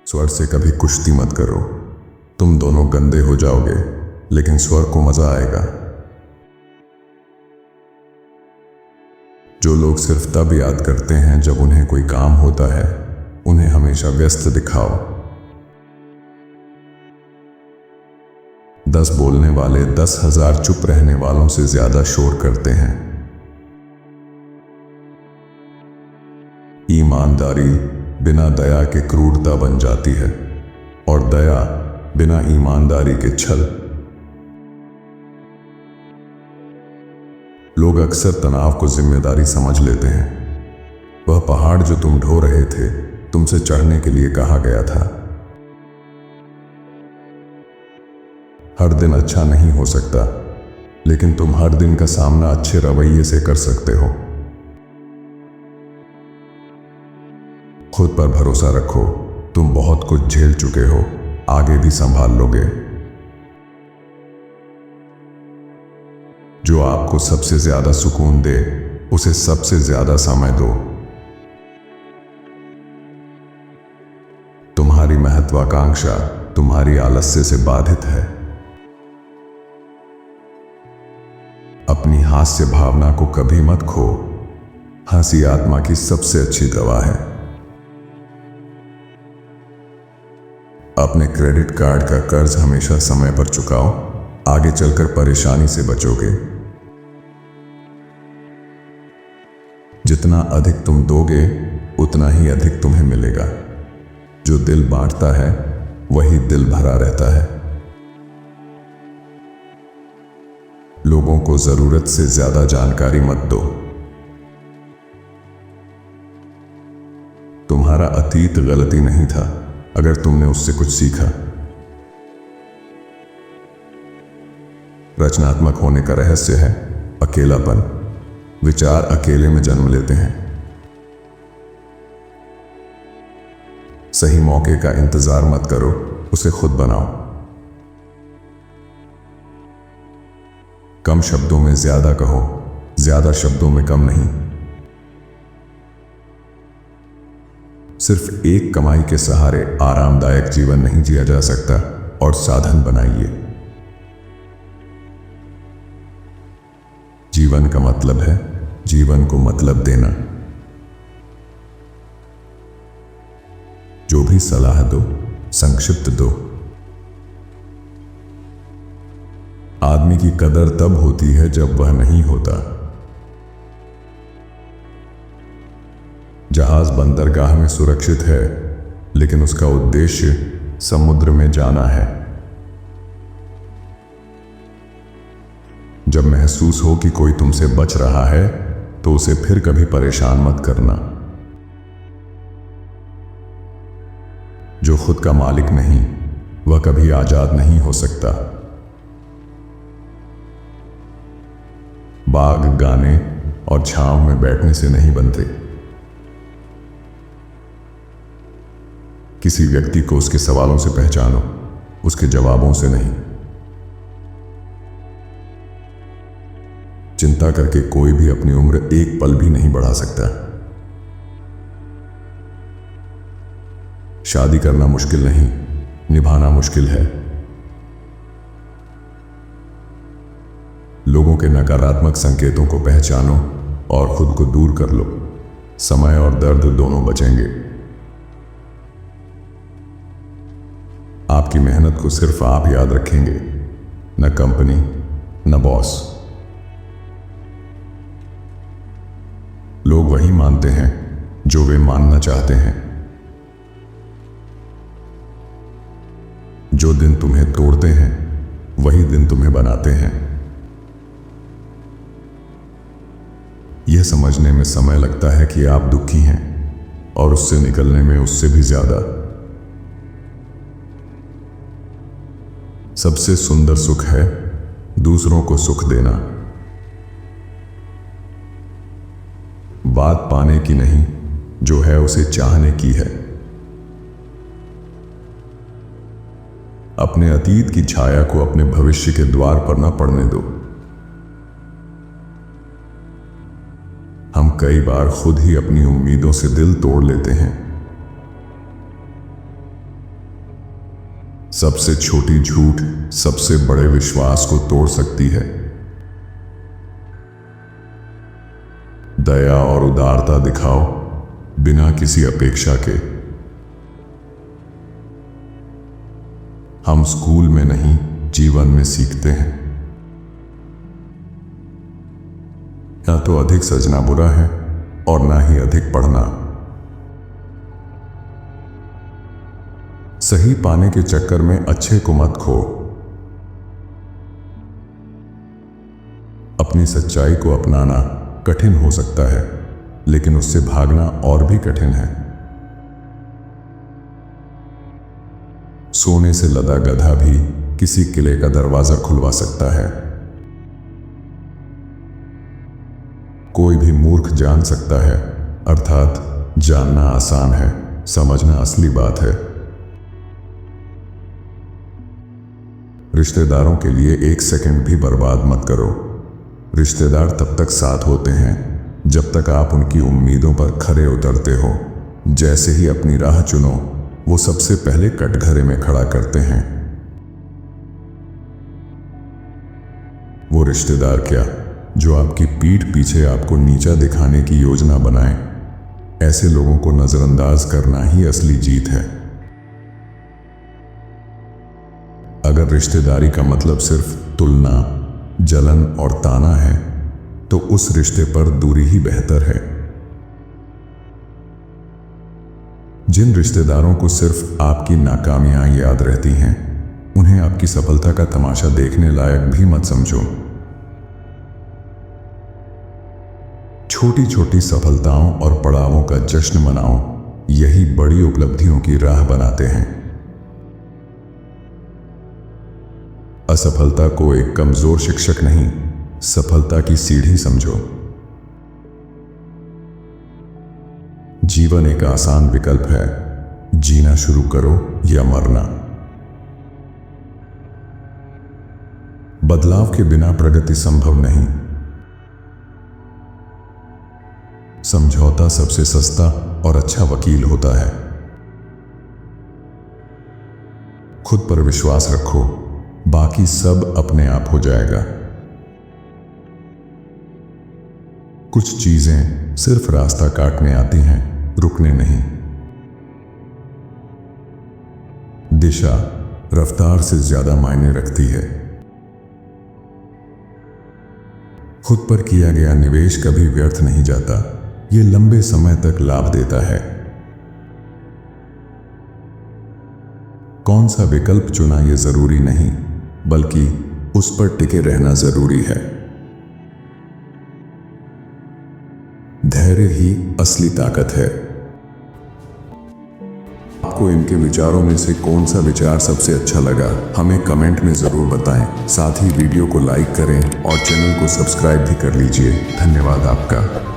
स्वर से कभी कुश्ती मत करो। तुम दोनों गंदे हो जाओगे, लेकिन स्वर को मजा आएगा। जो लोग सिर्फ तब याद करते हैं जब उन्हें कोई काम होता है, उन्हें हमेशा व्यस्त दिखाओ। 10 बोलने वाले 10,000 चुप रहने वालों से ज्यादा शोर करते हैं। ईमानदारी बिना दया के क्रूरता बन जाती है, और दया बिना ईमानदारी के छल। लोग अक्सर तनाव को जिम्मेदारी समझ लेते हैं। वह पहाड़ जो तुम ढो रहे थे, तुमसे चढ़ने के लिए कहा गया था। हर दिन अच्छा नहीं हो सकता, लेकिन तुम हर दिन का सामना अच्छे रवैये से कर सकते हो। खुद पर भरोसा रखो। तुम बहुत कुछ झेल चुके हो, आगे भी संभाल लोगे। जो आपको सबसे ज्यादा सुकून दे, उसे सबसे ज्यादा समय दो। तुम्हारी महत्वाकांक्षा तुम्हारी आलस्य से बाधित है। अपनी हास्य भावना को कभी मत खो। हंसी आत्मा की सबसे अच्छी दवा है। अपने क्रेडिट कार्ड का कर्ज हमेशा समय पर चुकाओ, आगे चलकर परेशानी से बचोगे। जितना अधिक तुम दोगे, उतना ही अधिक तुम्हें मिलेगा। जो दिल बांटता है, वही दिल भरा रहता है। लोगों को जरूरत से ज्यादा जानकारी मत दो। तुम्हारा अतीत गलती नहीं था, अगर तुमने उससे कुछ सीखा। रचनात्मक होने का रहस्य है अकेलापन। विचार अकेले में जन्म लेते हैं। सही मौके का इंतजार मत करो, उसे खुद बनाओ। कम शब्दों में ज्यादा कहो, ज्यादा शब्दों में कम नहीं। सिर्फ एक कमाई के सहारे आरामदायक जीवन नहीं जिया जा सकता, और साधन बनाइए। जीवन का मतलब है जीवन को मतलब देना। जो भी सलाह दो, संक्षिप्त दो। आदमी की कदर तब होती है जब वह नहीं होता। जहाज बंदरगाह में सुरक्षित है, लेकिन उसका उद्देश्य समुद्र में जाना है। जब महसूस हो कि कोई तुमसे बच रहा है, तो उसे फिर कभी परेशान मत करना। जो खुद का मालिक नहीं, वह कभी आजाद नहीं हो सकता। बाग गाने और छांव में बैठने से नहीं बनते। किसी व्यक्ति को उसके सवालों से पहचानो, उसके जवाबों से नहीं। चिंता करके कोई भी अपनी उम्र एक पल भी नहीं बढ़ा सकता। शादी करना मुश्किल नहीं, निभाना मुश्किल है। लोगों के नकारात्मक संकेतों को पहचानो और खुद को दूर कर लो। समय और दर्द दोनों बचेंगे। आपकी मेहनत को सिर्फ आप याद रखेंगे, न कंपनी, न बॉस। लोग वही मानते हैं जो वे मानना चाहते हैं। जो दिन तुम्हें तोड़ते हैं, वही दिन तुम्हें बनाते हैं। यह समझने में समय लगता है कि आप दुखी हैं, और उससे निकलने में उससे भी ज्यादा। सबसे सुंदर सुख है दूसरों को सुख देना। बात पाने की नहीं, जो है उसे चाहने की है। अपने अतीत की छाया को अपने भविष्य के द्वार पर न पड़ने दो। हम कई बार खुद ही अपनी उम्मीदों से दिल तोड़ लेते हैं। सबसे छोटी झूठ सबसे बड़े विश्वास को तोड़ सकती है। दया और उदारता दिखाओ बिना किसी अपेक्षा के। हम स्कूल में नहीं, जीवन में सीखते हैं। ना तो अधिक सजना बुरा है और ना ही अधिक पढ़ना। सही पाने के चक्कर में अच्छे को मत खो। अपनी सच्चाई को अपनाना कठिन हो सकता है, लेकिन उससे भागना और भी कठिन है। सोने से लदा गधा भी किसी किले का दरवाजा खुलवा सकता है। कोई भी मूर्ख जान सकता है, अर्थात जानना आसान है, समझना असली बात है। रिश्तेदारों के लिए एक सेकंड भी बर्बाद मत करो। रिश्तेदार तब तक साथ होते हैं जब तक आप उनकी उम्मीदों पर खरे उतरते हो। जैसे ही अपनी राह चुनो, वो सबसे पहले कटघरे में खड़ा करते हैं। वो रिश्तेदार क्या, जो आपकी पीठ पीछे आपको नीचा दिखाने की योजना बनाए, ऐसे लोगों को नजरअंदाज करना ही असली जीत है। अगर रिश्तेदारी का मतलब सिर्फ तुलना, जलन और ताना है, तो उस रिश्ते पर दूरी ही बेहतर है। जिन रिश्तेदारों को सिर्फ आपकी नाकामियां याद रहती हैं, उन्हें आपकी सफलता का तमाशा देखने लायक भी मत समझो। छोटी छोटी सफलताओं और पड़ावों का जश्न मनाओ, यही बड़ी उपलब्धियों की राह बनाते हैं। असफलता को एक कमजोर शिक्षक नहीं, सफलता की सीढ़ी समझो। जीवन एक आसान विकल्प है, जीना शुरू करो या मरना। बदलाव के बिना प्रगति संभव नहीं। समझौता सबसे सस्ता और अच्छा वकील होता है। खुद पर विश्वास रखो, बाकी सब अपने आप हो जाएगा। कुछ चीजें सिर्फ रास्ता काटने आती हैं, रुकने नहीं। दिशा रफ्तार से ज्यादा मायने रखती है। खुद पर किया गया निवेश कभी व्यर्थ नहीं जाता, ये लंबे समय तक लाभ देता है। कौन सा विकल्प चुना ये जरूरी नहीं, बल्कि उस पर टिके रहना जरूरी है। धैर्य ही असली ताकत है। आपको इनके विचारों में से कौन सा विचार सबसे अच्छा लगा, हमें कमेंट में जरूर बताएं। साथ ही वीडियो को लाइक करें और चैनल को सब्सक्राइब भी कर लीजिए। धन्यवाद आपका।